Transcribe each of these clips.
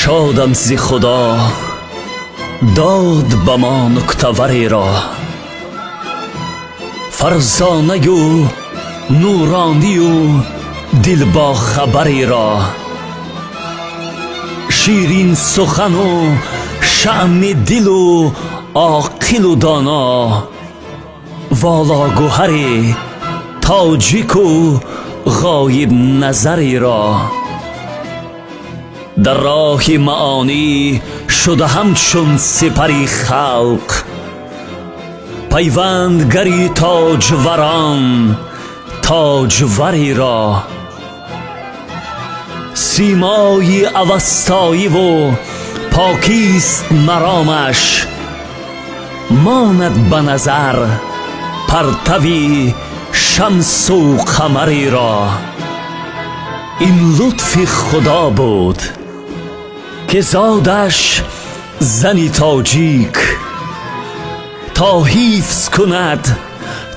شادم زی خدا داد به ما نکته‌وری را، فرزانه و نورانی و دل با خبری را. شیرین سخن و شأن دل و عاقل و دانا، والا گوهر تاجیک و غایب نظری را. در راه معانی شده همچون سپری خلق، پیوندگری تاجوران تاجوری را. سیمای اوستایی و پاکیست مرامش، ماند به نظر پرتوی شمس و قمری را. این لطف خدا بود که زادش زنی تاجیک، تا حفظ کند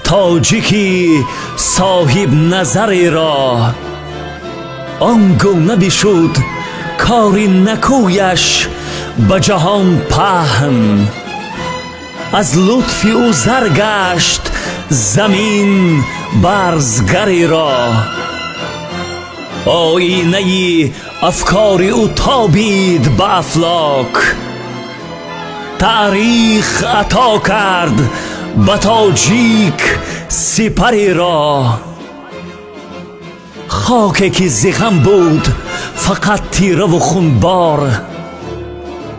تاجیکی صاحب نظری را. آنگونه بشد کاری نکویش به جهان پهن، از لطف او زر گشت زمین برزگری را. آینه افکار او تابید به افلاک، تاریخ عطا کرد به تاجیک سپری را. خاکی که زغم بود فقط تیره و خونبار،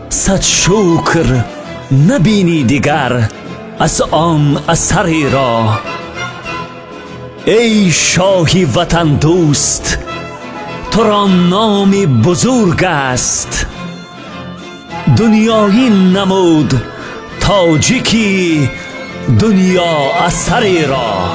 صد شکر نبینی دیگر از آن اثری را. ای شاهی وطن دوست، تو را نامی بزرگ است، دنیایی نمود تاجیکی دنیا اثری را.